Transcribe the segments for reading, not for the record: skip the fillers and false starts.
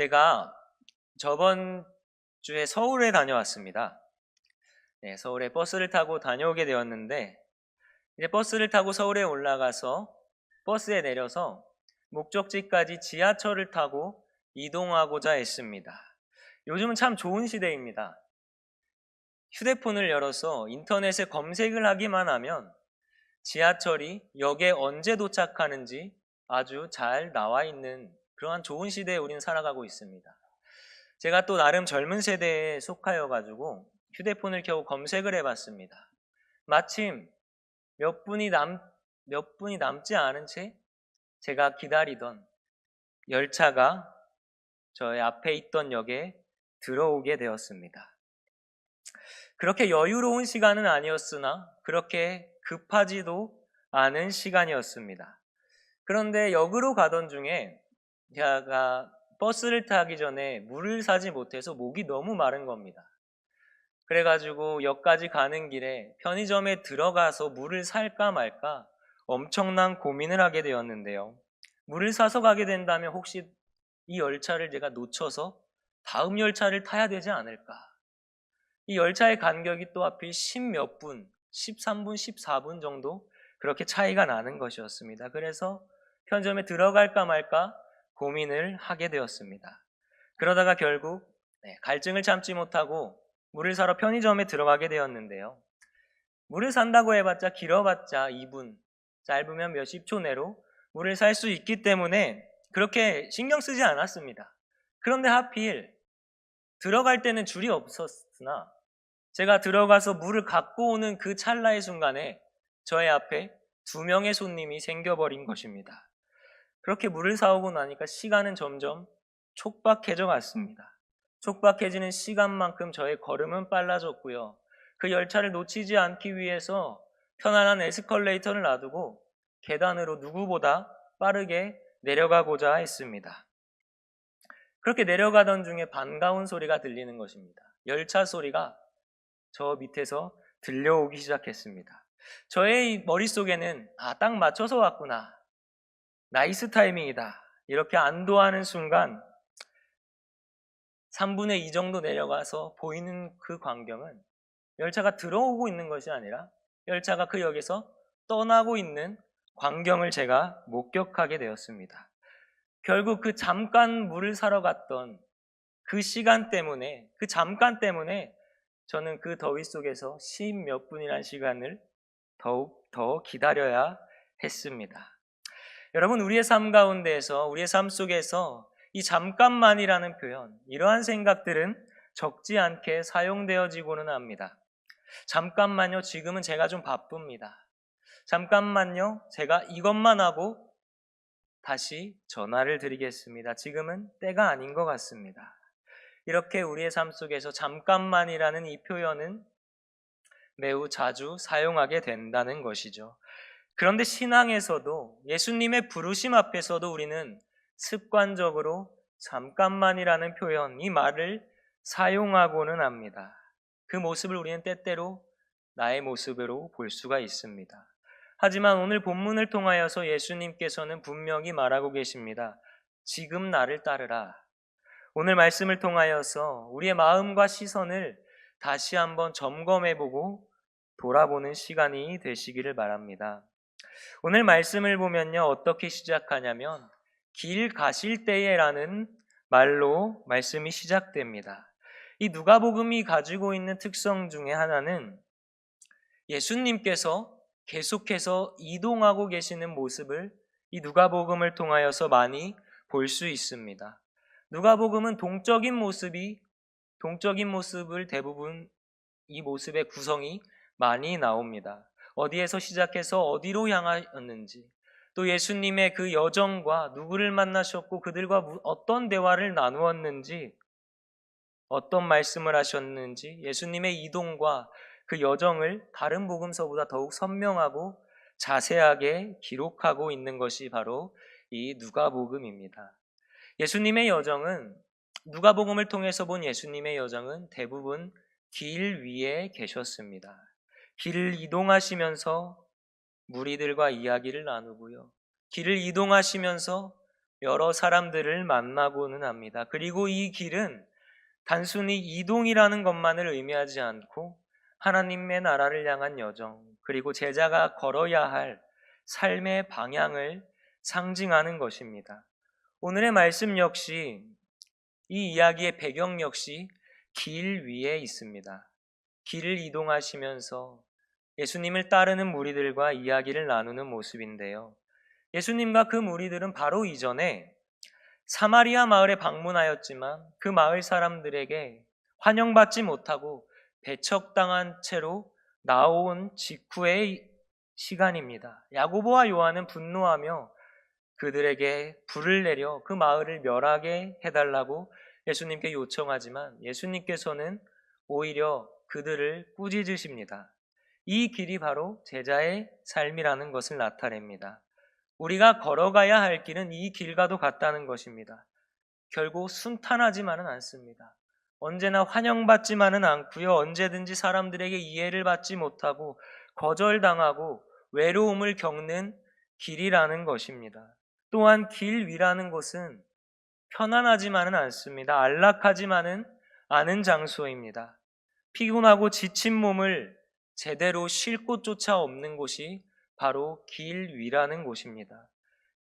제가 저번 주에 서울에 다녀왔습니다. 네, 서울에 버스를 타고 다녀오게 되었는데, 이제 버스를 타고 서울에 올라가서 버스에 내려서 목적지까지 지하철을 타고 이동하고자 했습니다. 요즘은 참 좋은 시대입니다. 휴대폰을 열어서 인터넷에 검색을 하기만 하면 지하철이 역에 언제 도착하는지 아주 잘 나와 있는 그러한 좋은 시대에 우리는 살아가고 있습니다. 제가 또 나름 젊은 세대에 속하여 가지고 휴대폰을 켜고 검색을 해봤습니다. 마침 몇 분이 남지 않은 채 제가 기다리던 열차가 저의 앞에 있던 역에 들어오게 되었습니다. 그렇게 여유로운 시간은 아니었으나 그렇게 급하지도 않은 시간이었습니다. 그런데 역으로 가던 중에 제가 버스를 타기 전에 물을 사지 못해서 목이 너무 마른 겁니다. 그래가지고 역까지 가는 길에 편의점에 들어가서 물을 살까 말까 엄청난 고민을 하게 되었는데요. 물을 사서 가게 된다면 혹시 이 열차를 제가 놓쳐서 다음 열차를 타야 되지 않을까? 이 열차의 간격이 또 하필 10몇 분, 13분, 14분 정도 그렇게 차이가 나는 것이었습니다. 그래서 편의점에 들어갈까 말까 고민을 하게 되었습니다. 그러다가 결국 갈증을 참지 못하고 물을 사러 편의점에 들어가게 되었는데요. 물을 산다고 해봤자 길어봤자 2분, 짧으면 몇십 초 내로 물을 살 수 있기 때문에 그렇게 신경 쓰지 않았습니다. 그런데 하필 들어갈 때는 줄이 없었으나 제가 들어가서 물을 갖고 오는 그 찰나의 순간에 저의 앞에 2명의 손님이 생겨버린 것입니다. 그렇게 물을 사오고 나니까 시간은 점점 촉박해져 갔습니다. 촉박해지는 시간만큼 저의 걸음은 빨라졌고요. 그 열차를 놓치지 않기 위해서 편안한 에스컬레이터를 놔두고 계단으로 누구보다 빠르게 내려가고자 했습니다. 그렇게 내려가던 중에 반가운 소리가 들리는 것입니다. 열차 소리가 저 밑에서 들려오기 시작했습니다. 저의 머릿속에는 딱 맞춰서 왔구나. 나이스 타이밍이다. 이렇게 안도하는 순간 3분의 2 정도 내려가서 보이는 그 광경은 열차가 들어오고 있는 것이 아니라 열차가 그 역에서 떠나고 있는 광경을 제가 목격하게 되었습니다. 결국 그 잠깐 물을 사러 갔던 그 시간 때문에, 그 잠깐 때문에 저는 그 더위 속에서 10몇 분이라는 시간을 더욱 더 기다려야 했습니다. 여러분, 우리의 삶 가운데에서, 우리의 삶 속에서 이 잠깐만이라는 표현, 이러한 생각들은 적지 않게 사용되어지고는 합니다. 잠깐만요, 지금은 제가 좀 바쁩니다. 잠깐만요, 제가 이것만 하고 다시 전화를 드리겠습니다. 지금은 때가 아닌 것 같습니다. 이렇게 우리의 삶 속에서 잠깐만이라는 이 표현은 매우 자주 사용하게 된다는 것이죠. 그런데 신앙에서도 예수님의 부르심 앞에서도 우리는 습관적으로 잠깐만이라는 표현, 이 말을 사용하고는 합니다. 그 모습을 우리는 때때로 나의 모습으로 볼 수가 있습니다. 하지만 오늘 본문을 통하여서 예수님께서는 분명히 말하고 계십니다. 지금 나를 따르라. 오늘 말씀을 통하여서 우리의 마음과 시선을 다시 한번 점검해보고 돌아보는 시간이 되시기를 바랍니다. 오늘 말씀을 보면요, 어떻게 시작하냐면 길 가실 때에라는 말로 말씀이 시작됩니다. 이 누가복음이 가지고 있는 특성 중에 하나는 예수님께서 계속해서 이동하고 계시는 모습을 이 누가복음을 통하여서 많이 볼 수 있습니다. 누가복음은 동적인 모습을 대부분 이 모습의 구성이 많이 나옵니다. 어디에서 시작해서 어디로 향하였는지, 또 예수님의 그 여정과 누구를 만나셨고 그들과 어떤 대화를 나누었는지, 어떤 말씀을 하셨는지, 예수님의 이동과 그 여정을 다른 복음서보다 더욱 선명하고 자세하게 기록하고 있는 것이 바로 이 누가복음입니다. 예수님의 여정은, 누가복음을 통해서 본 예수님의 여정은 대부분 길 위에 계셨습니다. 길을 이동하시면서 무리들과 이야기를 나누고요. 길을 이동하시면서 여러 사람들을 만나고는 합니다. 그리고 이 길은 단순히 이동이라는 것만을 의미하지 않고 하나님의 나라를 향한 여정, 그리고 제자가 걸어야 할 삶의 방향을 상징하는 것입니다. 오늘의 말씀 역시, 이 이야기의 배경 역시 길 위에 있습니다. 길을 이동하시면서 예수님을 따르는 무리들과 이야기를 나누는 모습인데요. 예수님과 그 무리들은 바로 이전에 사마리아 마을에 방문하였지만 그 마을 사람들에게 환영받지 못하고 배척당한 채로 나온 직후의 시간입니다. 야고보와 요한은 분노하며 그들에게 불을 내려 그 마을을 멸하게 해달라고 예수님께 요청하지만 예수님께서는 오히려 그들을 꾸짖으십니다. 이 길이 바로 제자의 삶이라는 것을 나타냅니다. 우리가 걸어가야 할 길은 이 길과도 같다는 것입니다. 결국 순탄하지만은 않습니다. 언제나 환영받지만은 않고요. 언제든지 사람들에게 이해를 받지 못하고 거절당하고 외로움을 겪는 길이라는 것입니다. 또한 길 위라는 곳은 편안하지만은 않습니다. 안락하지만은 않은 장소입니다. 피곤하고 지친 몸을 제대로 쉴 곳조차 없는 곳이 바로 길 위라는 곳입니다.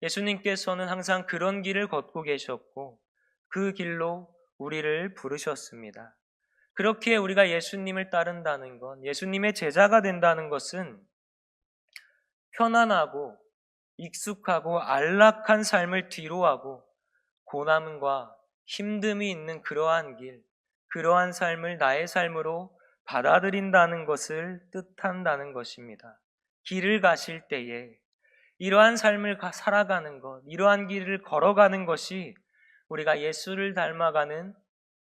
예수님께서는 항상 그런 길을 걷고 계셨고 그 길로 우리를 부르셨습니다. 그렇기에 우리가 예수님을 따른다는 것, 예수님의 제자가 된다는 것은 편안하고 익숙하고 안락한 삶을 뒤로하고 고난과 힘듦이 있는 그러한 길, 그러한 삶을 나의 삶으로 받아들인다는 것을 뜻한다는 것입니다. 길을 가실 때에 이러한 삶을 살아가는 것, 이러한 길을 걸어가는 것이 우리가 예수를 닮아가는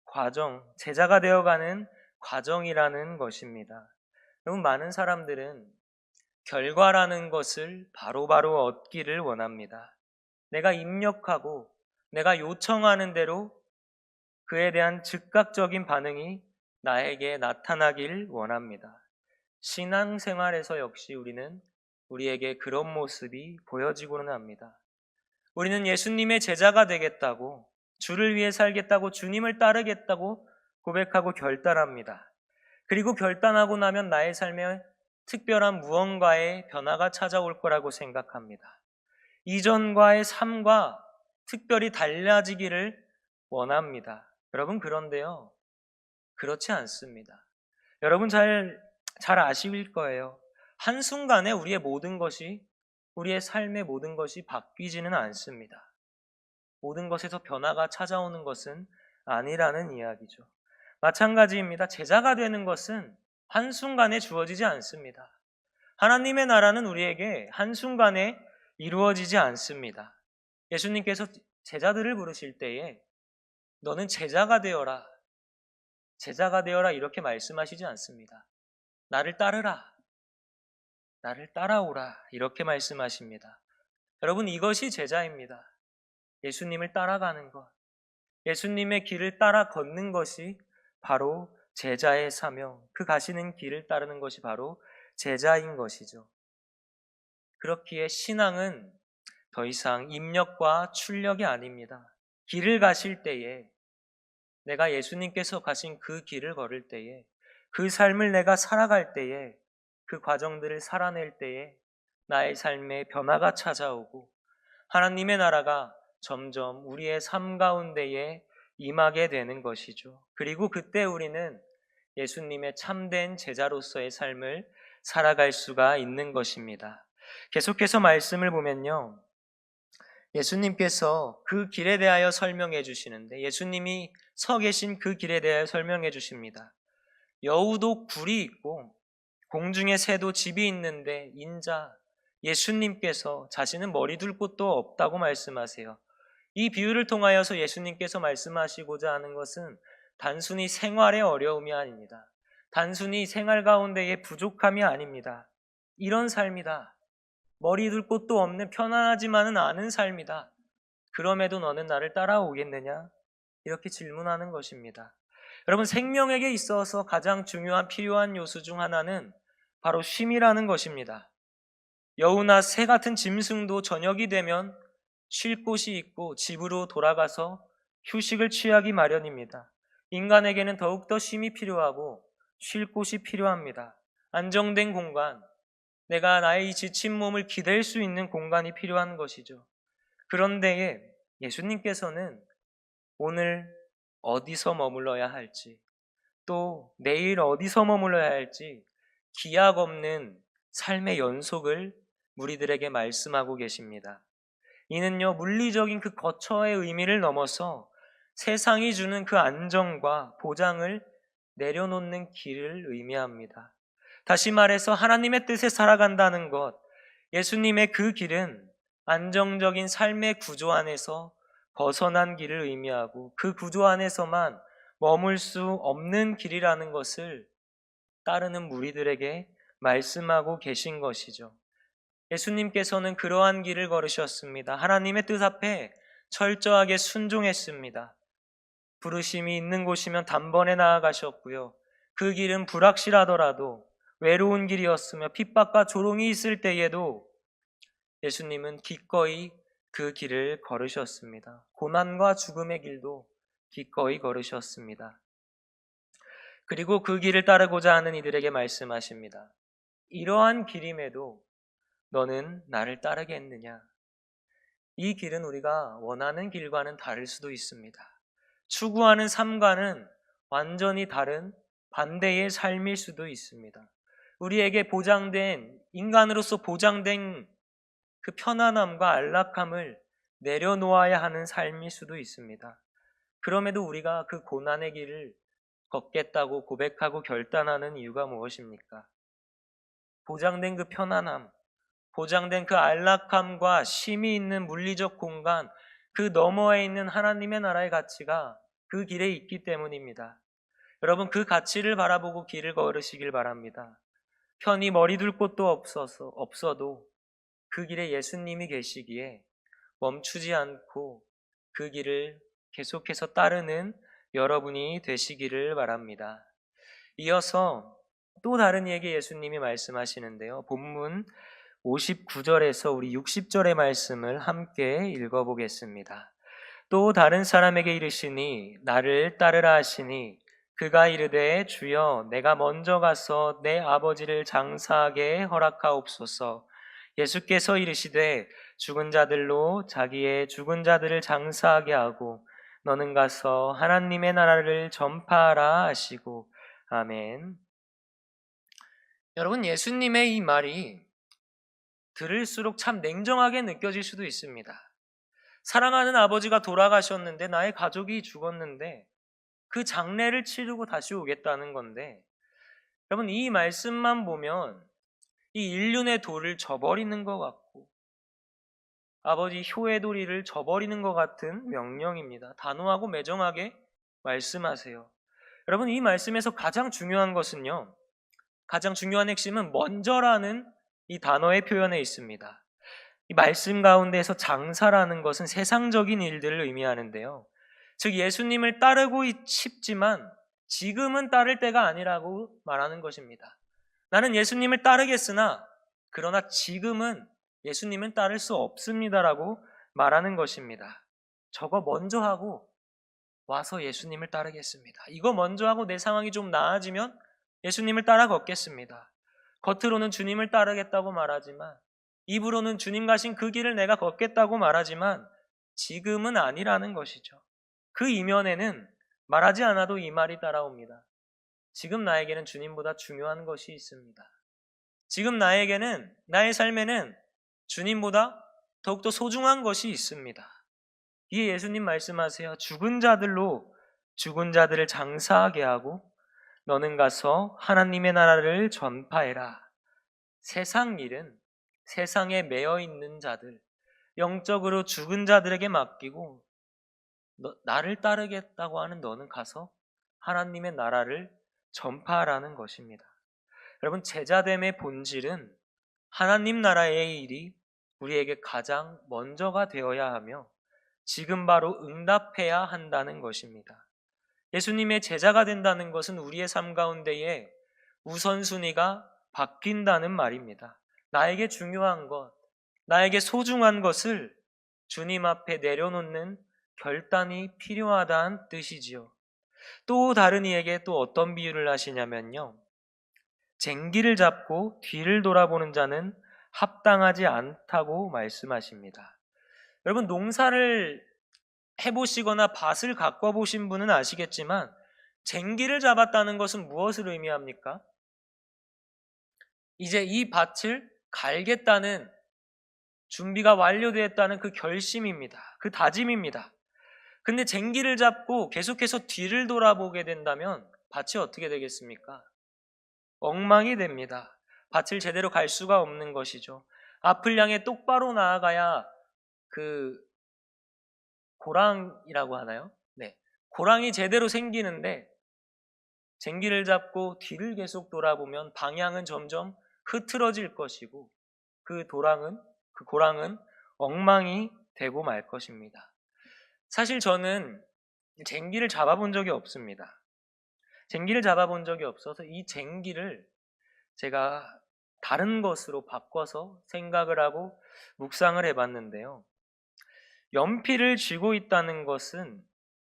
과정, 제자가 되어가는 과정이라는 것입니다. 여러분, 많은 사람들은 결과라는 것을 바로바로 얻기를 원합니다. 내가 입력하고 내가 요청하는 대로 그에 대한 즉각적인 반응이 나에게 나타나길 원합니다. 신앙생활에서 역시 우리는 우리에게 그런 모습이 보여지고는 합니다. 우리는 예수님의 제자가 되겠다고, 주를 위해 살겠다고, 주님을 따르겠다고 고백하고 결단합니다. 그리고 결단하고 나면 나의 삶에 특별한 무언가의 변화가 찾아올 거라고 생각합니다. 이전과의 삶과 특별히 달라지기를 원합니다. 여러분, 그런데요, 그렇지 않습니다. 여러분 잘 아실 거예요. 한순간에 우리의 삶의 모든 것이 바뀌지는 않습니다. 모든 것에서 변화가 찾아오는 것은 아니라는 이야기죠. 마찬가지입니다. 제자가 되는 것은 한순간에 주어지지 않습니다. 하나님의 나라는 우리에게 한순간에 이루어지지 않습니다. 예수님께서 제자들을 부르실 때에 너는 제자가 되어라, 제자가 되어라 이렇게 말씀하시지 않습니다. 나를 따르라, 나를 따라오라 이렇게 말씀하십니다. 여러분, 이것이 제자입니다. 예수님을 따라가는 것, 예수님의 길을 따라 걷는 것이 바로 제자의 사명, 그 가시는 길을 따르는 것이 바로 제자인 것이죠. 그렇기에 신앙은 더 이상 입력과 출력이 아닙니다. 길을 가실 때에, 내가 예수님께서 가신 그 길을 걸을 때에, 그 삶을 내가 살아갈 때에, 그 과정들을 살아낼 때에 나의 삶에 변화가 찾아오고 하나님의 나라가 점점 우리의 삶 가운데에 임하게 되는 것이죠. 그리고 그때 우리는 예수님의 참된 제자로서의 삶을 살아갈 수가 있는 것입니다. 계속해서 말씀을 보면요, 예수님께서 그 길에 대하여 설명해 주시는데, 예수님이 서 계신 그 길에 대하여 설명해 주십니다. 여우도 굴이 있고 공중의 새도 집이 있는데 인자 예수님께서 자신은 머리 둘 곳도 없다고 말씀하세요. 이 비유를 통하여서 예수님께서 말씀하시고자 하는 것은 단순히 생활의 어려움이 아닙니다. 단순히 생활 가운데의 부족함이 아닙니다. 이런 삶이다. 머리 둘 곳도 없는 편안하지만은 않은 삶이다. 그럼에도 너는 나를 따라오겠느냐? 이렇게 질문하는 것입니다. 여러분, 생명에게 있어서 가장 중요한 필요한 요소 중 하나는 바로 쉼이라는 것입니다. 여우나 새 같은 짐승도 저녁이 되면 쉴 곳이 있고 집으로 돌아가서 휴식을 취하기 마련입니다. 인간에게는 더욱더 쉼이 필요하고 쉴 곳이 필요합니다. 안정된 공간, 내가 나의 이 지친 몸을 기댈 수 있는 공간이 필요한 것이죠. 그런데 예수님께서는 오늘 어디서 머물러야 할지, 또 내일 어디서 머물러야 할지 기약 없는 삶의 연속을 무리들에게 말씀하고 계십니다. 이는요, 물리적인 그 거처의 의미를 넘어서 세상이 주는 그 안정과 보장을 내려놓는 길을 의미합니다. 다시 말해서 하나님의 뜻에 살아간다는 것, 예수님의 그 길은 안정적인 삶의 구조 안에서 벗어난 길을 의미하고 그 구조 안에서만 머물 수 없는 길이라는 것을 따르는 무리들에게 말씀하고 계신 것이죠. 예수님께서는 그러한 길을 걸으셨습니다. 하나님의 뜻 앞에 철저하게 순종했습니다. 부르심이 있는 곳이면 단번에 나아가셨고요. 그 길은 불확실하더라도 외로운 길이었으며 핍박과 조롱이 있을 때에도 예수님은 기꺼이 그 길을 걸으셨습니다. 고난과 죽음의 길도 기꺼이 걸으셨습니다. 그리고 그 길을 따르고자 하는 이들에게 말씀하십니다. 이러한 길임에도 너는 나를 따르겠느냐? 이 길은 우리가 원하는 길과는 다를 수도 있습니다. 추구하는 삶과는 완전히 다른 반대의 삶일 수도 있습니다. 우리에게 보장된, 인간으로서 보장된 그 편안함과 안락함을 내려놓아야 하는 삶일 수도 있습니다. 그럼에도 우리가 그 고난의 길을 걷겠다고 고백하고 결단하는 이유가 무엇입니까? 보장된 그 편안함, 보장된 그 안락함과 쉼이 있는 물리적 공간, 그 너머에 있는 하나님의 나라의 가치가 그 길에 있기 때문입니다. 여러분, 그 가치를 바라보고 길을 걸으시길 바랍니다. 편히 머리 둘 곳도 없어도 그 길에 예수님이 계시기에 멈추지 않고 그 길을 계속해서 따르는 여러분이 되시기를 바랍니다. 이어서 또 다른 이에게 예수님이 말씀하시는데요. 본문 59절에서 우리 60절의 말씀을 함께 읽어보겠습니다. 또 다른 사람에게 이르시니 나를 따르라 하시니 그가 이르되 주여 내가 먼저 가서 내 아버지를 장사하게 허락하옵소서. 예수께서 이르시되 죽은 자들로 자기의 죽은 자들을 장사하게 하고 너는 가서 하나님의 나라를 전파하라 하시고 아멘. 여러분, 예수님의 이 말이 들을수록 참 냉정하게 느껴질 수도 있습니다. 사랑하는 아버지가 돌아가셨는데 나의 가족이 죽었는데 그 장례를 치르고 다시 오겠다는 건데, 여러분, 이 말씀만 보면 이 인륜의 도를 저버리는 것 같고 아버지 효의 도리를 저버리는 것 같은 명령입니다. 단호하고 매정하게 말씀하세요. 여러분, 이 말씀에서 가장 중요한 것은요, 가장 중요한 핵심은 먼저라는 이 단어의 표현에 있습니다. 이 말씀 가운데에서 장사라는 것은 세상적인 일들을 의미하는데요. 즉 예수님을 따르고 싶지만 지금은 따를 때가 아니라고 말하는 것입니다. 나는 예수님을 따르겠으나 그러나 지금은 예수님은 따를 수 없습니다라고 말하는 것입니다. 저거 먼저 하고 와서 예수님을 따르겠습니다. 이거 먼저 하고 내 상황이 좀 나아지면 예수님을 따라 걷겠습니다. 겉으로는 주님을 따르겠다고 말하지만 입으로는 주님 가신 그 길을 내가 걷겠다고 말하지만 지금은 아니라는 것이죠. 그 이면에는 말하지 않아도 이 말이 따라옵니다. 지금 나에게는 주님보다 중요한 것이 있습니다. 지금 나에게는, 나의 삶에는 주님보다 더욱더 소중한 것이 있습니다. 이에 예수님 말씀하세요. 죽은 자들로 죽은 자들을 장사하게 하고 너는 가서 하나님의 나라를 전파해라. 세상 일은 세상에 매여 있는 자들, 영적으로 죽은 자들에게 맡기고 나를 따르겠다고 하는 너는 가서 하나님의 나라를 전파하라는 것입니다. 여러분, 제자됨의 본질은 하나님 나라의 일이 우리에게 가장 먼저가 되어야 하며 지금 바로 응답해야 한다는 것입니다. 예수님의 제자가 된다는 것은 우리의 삶 가운데에 우선순위가 바뀐다는 말입니다. 나에게 중요한 것, 나에게 소중한 것을 주님 앞에 내려놓는 결단이 필요하다는 뜻이지요. 또 다른 이에게 또 어떤 비유를 하시냐면요. 쟁기를 잡고 뒤를 돌아보는 자는 합당하지 않다고 말씀하십니다. 여러분, 농사를 해보시거나 밭을 가꿔보신 분은 아시겠지만 쟁기를 잡았다는 것은 무엇을 의미합니까? 이제 이 밭을 갈겠다는 준비가 완료되었다는 그 결심입니다. 그 다짐입니다. 근데 쟁기를 잡고 계속해서 뒤를 돌아보게 된다면 밭이 어떻게 되겠습니까? 엉망이 됩니다. 밭을 제대로 갈 수가 없는 것이죠. 앞을 향해 똑바로 나아가야 그 고랑이라고 하나요? 네. 고랑이 제대로 생기는데 쟁기를 잡고 뒤를 계속 돌아보면 방향은 점점 흐트러질 것이고 그 고랑은 엉망이 되고 말 것입니다. 사실 저는 쟁기를 잡아본 적이 없습니다. 쟁기를 잡아본 적이 없어서 이 쟁기를 제가 다른 것으로 바꿔서 생각을 하고 묵상을 해봤는데요. 연필을 쥐고 있다는 것은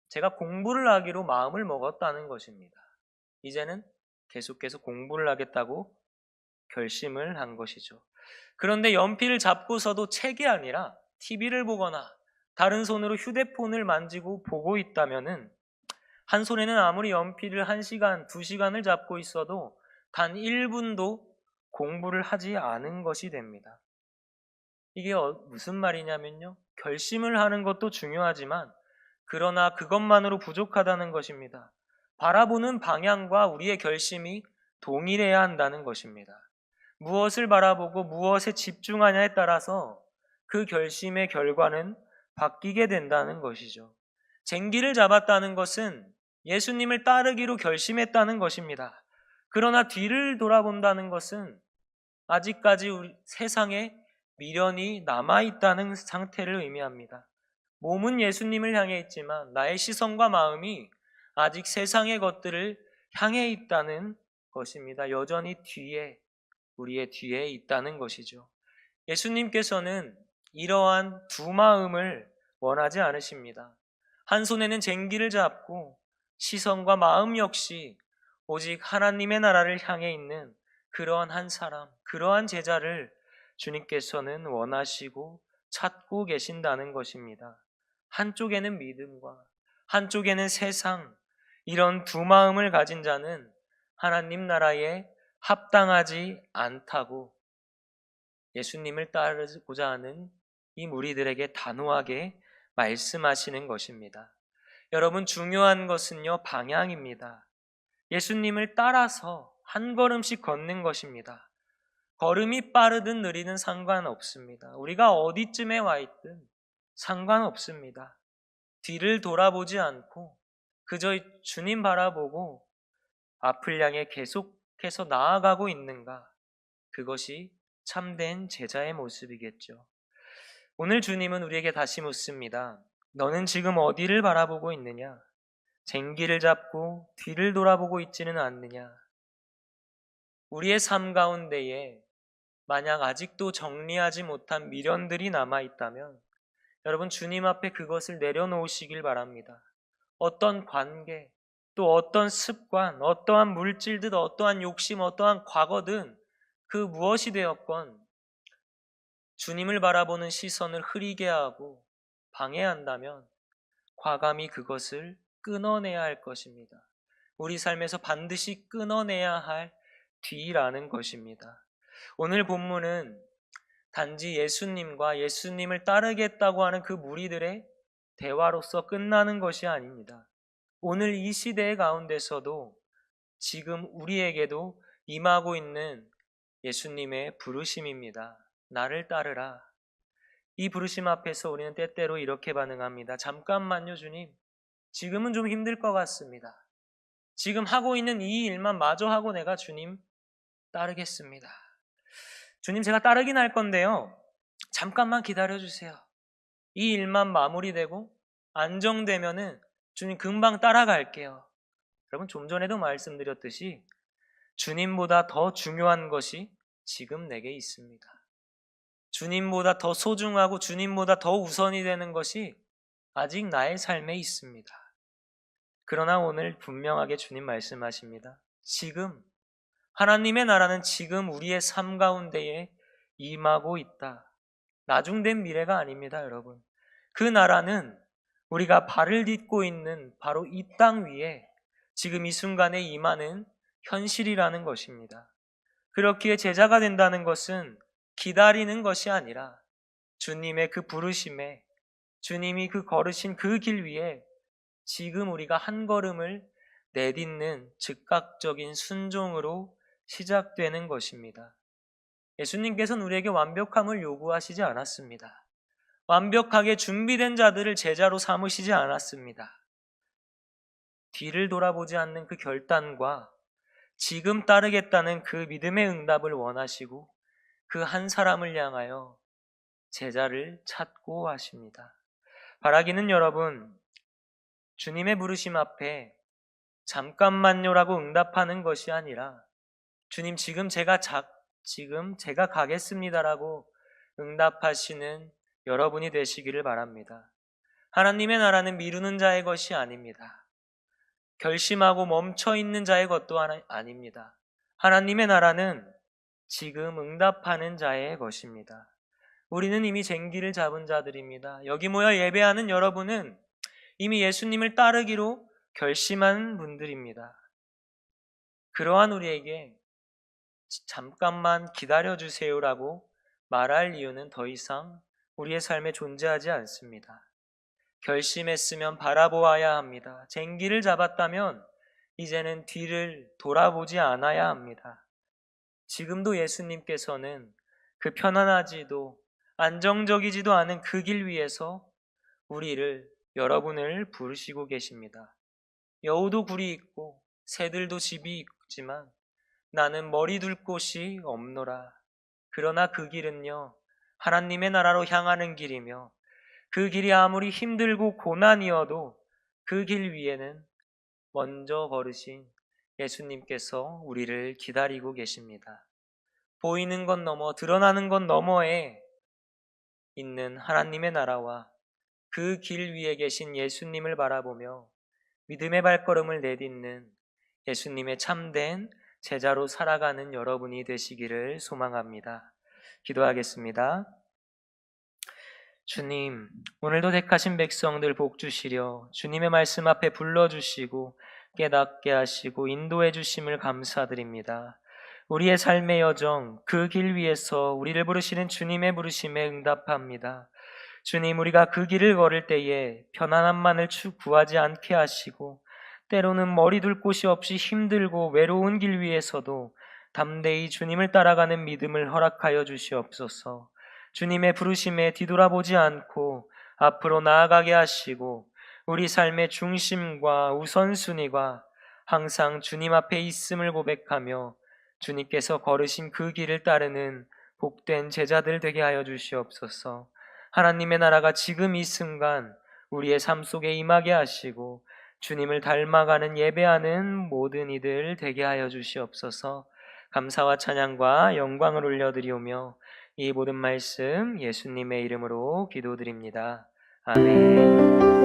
제가 공부를 하기로 마음을 먹었다는 것입니다. 이제는 계속해서 공부를 하겠다고 결심을 한 것이죠. 그런데 연필을 잡고서도 책이 아니라 TV를 보거나 다른 손으로 휴대폰을 만지고 보고 있다면은 한 손에는 아무리 연필을 1시간, 2시간을 잡고 있어도 단 1분도 공부를 하지 않은 것이 됩니다. 이게 무슨 말이냐면요. 결심을 하는 것도 중요하지만 그러나 그것만으로 부족하다는 것입니다. 바라보는 방향과 우리의 결심이 동일해야 한다는 것입니다. 무엇을 바라보고 무엇에 집중하냐에 따라서 그 결심의 결과는 바뀌게 된다는 것이죠. 쟁기를 잡았다는 것은 예수님을 따르기로 결심했다는 것입니다. 그러나 뒤를 돌아본다는 것은 아직까지 우리 세상에 미련이 남아있다는 상태를 의미합니다. 몸은 예수님을 향해 있지만 나의 시선과 마음이 아직 세상의 것들을 향해 있다는 것입니다. 여전히 우리의 뒤에 있다는 것이죠. 예수님께서는 이러한 두 마음을 원하지 않으십니다. 한 손에는 쟁기를 잡고 시선과 마음 역시 오직 하나님의 나라를 향해 있는 그러한 한 사람, 그러한 제자를 주님께서는 원하시고 찾고 계신다는 것입니다. 한쪽에는 믿음과 한쪽에는 세상, 이런 두 마음을 가진 자는 하나님 나라에 합당하지 않다고 예수님을 따르고자 하는 이 무리들에게 단호하게 말씀하시는 것입니다. 여러분, 중요한 것은요, 방향입니다. 예수님을 따라서 한 걸음씩 걷는 것입니다. 걸음이 빠르든 느리든 상관없습니다. 우리가 어디쯤에 와 있든 상관없습니다. 뒤를 돌아보지 않고 그저 주님 바라보고 앞을 향해 계속해서 나아가고 있는가? 그것이 참된 제자의 모습이겠죠. 오늘 주님은 우리에게 다시 묻습니다. 너는 지금 어디를 바라보고 있느냐? 쟁기를 잡고 뒤를 돌아보고 있지는 않느냐? 우리의 삶 가운데에 만약 아직도 정리하지 못한 미련들이 남아있다면 여러분, 주님 앞에 그것을 내려놓으시길 바랍니다. 어떤 관계, 또 어떤 습관, 어떠한 물질든 어떠한 욕심, 어떠한 과거든 그 무엇이 되었건 주님을 바라보는 시선을 흐리게 하고 방해한다면 과감히 그것을 끊어내야 할 것입니다. 우리 삶에서 반드시 끊어내야 할 뒤라는 것입니다. 오늘 본문은 단지 예수님과 예수님을 따르겠다고 하는 그 무리들의 대화로서 끝나는 것이 아닙니다. 오늘 이 시대의 가운데서도 지금 우리에게도 임하고 있는 예수님의 부르심입니다. 나를 따르라. 이 부르심 앞에서 우리는 때때로 이렇게 반응합니다. 잠깐만요, 주님. 지금은 좀 힘들 것 같습니다. 지금 하고 있는 이 일만 마저 하고 내가 주님 따르겠습니다. 주님, 제가 따르긴 할 건데요. 잠깐만 기다려주세요. 이 일만 마무리되고 안정되면은 주님 금방 따라갈게요. 여러분, 좀 전에도 말씀드렸듯이 주님보다 더 중요한 것이 지금 내게 있습니다. 주님보다 더 소중하고 주님보다 더 우선이 되는 것이 아직 나의 삶에 있습니다. 그러나 오늘 분명하게 주님 말씀하십니다. 지금 하나님의 나라는 지금 우리의 삶 가운데에 임하고 있다. 나중된 미래가 아닙니다, 여러분. 그 나라는 우리가 발을 딛고 있는 바로 이 땅 위에 지금 이 순간에 임하는 현실이라는 것입니다. 그렇기에 제자가 된다는 것은 기다리는 것이 아니라 주님의 그 부르심에, 주님이 그 걸으신 그 길 위에 지금 우리가 한 걸음을 내딛는 즉각적인 순종으로 시작되는 것입니다. 예수님께서는 우리에게 완벽함을 요구하시지 않았습니다. 완벽하게 준비된 자들을 제자로 삼으시지 않았습니다. 뒤를 돌아보지 않는 그 결단과 지금 따르겠다는 그 믿음의 응답을 원하시고 그 한 사람을 향하여 제자를 찾고 하십니다. 바라기는 여러분, 주님의 부르심 앞에 잠깐만요라고 응답하는 것이 아니라 주님 지금 제가 가겠습니다라고 응답하시는 여러분이 되시기를 바랍니다. 하나님의 나라는 미루는 자의 것이 아닙니다. 결심하고 멈춰 있는 자의 것도 아닙니다. 하나님의 나라는 지금 응답하는 자의 것입니다. 우리는 이미 쟁기를 잡은 자들입니다. 여기 모여 예배하는 여러분은 이미 예수님을 따르기로 결심한 분들입니다. 그러한 우리에게 잠깐만 기다려주세요라고 말할 이유는 더 이상 우리의 삶에 존재하지 않습니다. 결심했으면 바라보아야 합니다. 쟁기를 잡았다면 이제는 뒤를 돌아보지 않아야 합니다. 지금도 예수님께서는 그 편안하지도 안정적이지도 않은 그 길 위에서 여러분을 부르시고 계십니다. 여우도 굴이 있고 새들도 집이 있지만 나는 머리 둘 곳이 없노라. 그러나 그 길은요, 하나님의 나라로 향하는 길이며 그 길이 아무리 힘들고 고난이어도 그 길 위에는 먼저 걸으신 예수님께서 우리를 기다리고 계십니다. 보이는 것 너머, 드러나는 것 너머에 있는 하나님의 나라와 그 길 위에 계신 예수님을 바라보며 믿음의 발걸음을 내딛는 예수님의 참된 제자로 살아가는 여러분이 되시기를 소망합니다. 기도하겠습니다. 주님, 오늘도 택하신 백성들 복 주시려 주님의 말씀 앞에 불러주시고 깨닫게 하시고 인도해 주심을 감사드립니다. 우리의 삶의 여정, 그 길 위에서 우리를 부르시는 주님의 부르심에 응답합니다. 주님, 우리가 그 길을 걸을 때에 편안함만을 구하지 않게 하시고 때로는 머리 둘 곳이 없이 힘들고 외로운 길 위에서도 담대히 주님을 따라가는 믿음을 허락하여 주시옵소서. 주님의 부르심에 뒤돌아보지 않고 앞으로 나아가게 하시고 우리 삶의 중심과 우선순위가 항상 주님 앞에 있음을 고백하며 주님께서 걸으신 그 길을 따르는 복된 제자들 되게 하여 주시옵소서. 하나님의 나라가 지금 이 순간 우리의 삶 속에 임하게 하시고 주님을 닮아가는 예배하는 모든 이들 되게 하여 주시옵소서. 감사와 찬양과 영광을 올려드리오며 이 모든 말씀 예수님의 이름으로 기도드립니다. 아멘.